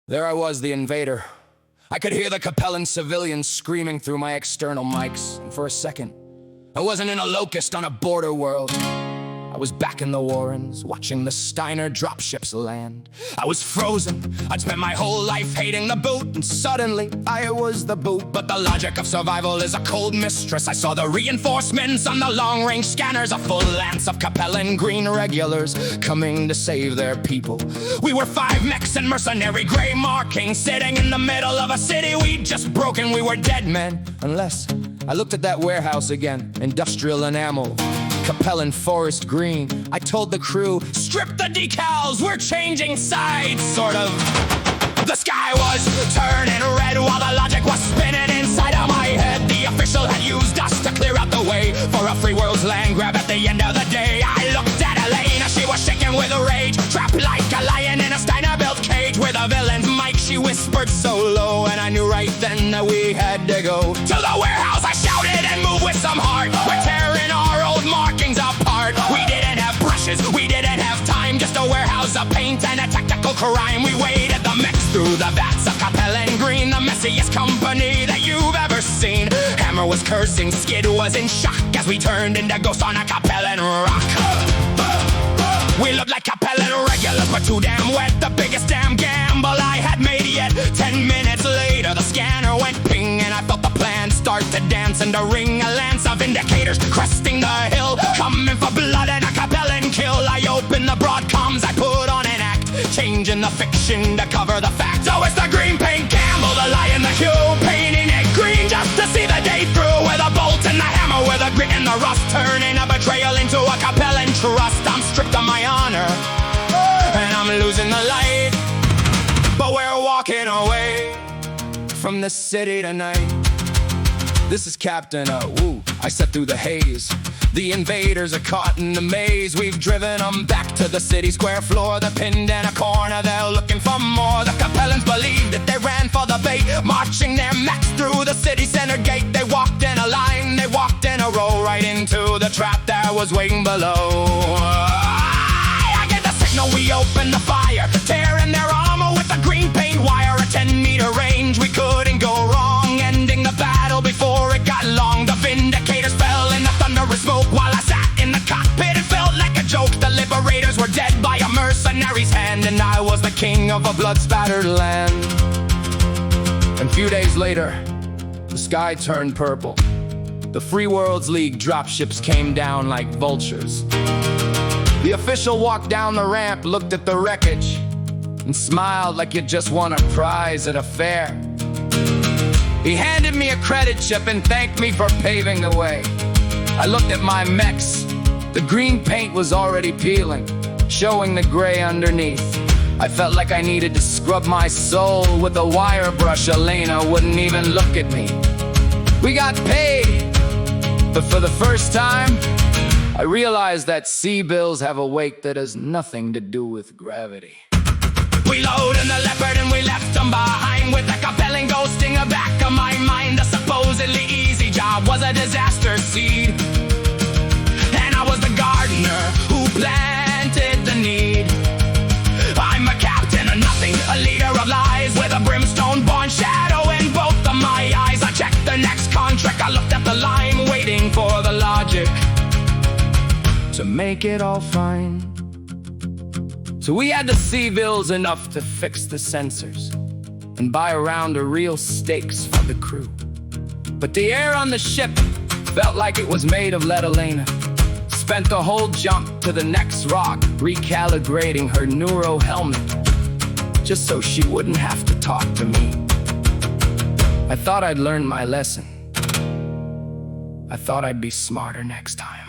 There I was, the invader. I could hear the Capellan civilians screaming through my external mics, and for a second, I wasn't in a locust on a border world. I was back in the Warrens, watching the Starner dropships land. I was frozen. I'd spent my whole life hating the boot, and suddenly I was the boot. But the logic of survival is a cold mistress. I saw the reinforcements on the long-range scanners, a full lance of Capellan Green regulars coming to save their people. We were 5 mechs and Mercenary gray markings, sitting in the middle of a city we'd just broken. We were dead men, unless I looked at that warehouse again. Industrial enamel, Capellan Forest Green. I told the crew, strip the decals, we're changing sides, sort of. The sky was turning red while the logic was spinning inside of my head. The official had used us to clear out the way for a free world's land grab at the end of the day. I looked at Elena, she was shaking with rage, trapped like a lion in a Steiner-built cage. With a villain's mic, she whispered so low, and I knew right then that we had to go to the warehouse. I shouted and moved with some heart. We're tearing our old markings apart. We didn't have brushes, we didn't have time, just a warehouse of paint and a tactical crime. We waded the mechs through the vats of Capellan Green, the messiest company that you've ever seen. Hammer was cursing, Skid was in shock as we turned into ghosts on a Capellan rock. We looked like Capellan regulars, but too damn wet, the biggest damn gamble I had made yet. 10 minutes later, the scanner went ping, and I felt the plan start to dance and to ring a lance of Vindicators cresting the hill, coming for blood and a Capellan kill. I opened the broadcoms, I put on an act, changing the fiction to cover the facts. Oh, it's the green paint gamble, the lie and the hue, painting it green just to see the day through. With a bolt and the hammer, with a grit and the rust, turning a betrayal into a Capellan trust. I'm stripped of my honor, and I'm losing the light, but we're walking away from the city tonight. This is Captain, I set through the haze. The invaders are caught in the maze. We've driven them back to the city square floor. They're pinned in a corner, they're looking for more. The Capellans believed that they ran for the bait, marching their mechs through the city center gate. They walked in a line, they walked in a row, right into the trap that was waiting below. I get the signal, we open the fire, tearing their armor with a green paint wire. A 10-meter range, we couldn't go wrong, ending the battle before it got long. The Vindicators fell in the thunderous smoke while I sat in the cockpit. It felt like a joke. The liberators were dead by a mercenary's hand, and I was the king of a blood-spattered land. And a few days later, the sky turned purple. The Free Worlds League dropships came down like vultures. The official walked down the ramp, looked at the wreckage, and smiled like you just won a prize at a fair. He handed me a credit chip and thanked me for paving the way. I looked at my mechs. The green paint was already peeling, showing the gray underneath. I felt like I needed to scrub my soul with a wire brush. Elena wouldn't even look at me. We got paid, but for the first time, I realized that sea bills have a weight that has nothing to do with gravity. We load in the leopard and we left them behind, with the Capellan ghost in the back of my mind. The supposedly easy job was a disaster seed, and I was the gardener who planted the need. I'm a captain of nothing, a leader of lies, with a brimstone-born shadow in both of my eyes. I checked the next contract, I looked at the line, waiting for the logic to make it all fine. So we had the sea bills enough to fix the sensors and buy a round of real steaks for the crew. But the air on the ship felt like it was made of lead. Elena spent the whole jump to the next rock recalibrating her neuro helmet, just so she wouldn't have to talk to me. I thought I'd learned my lesson. I thought I'd be smarter next time.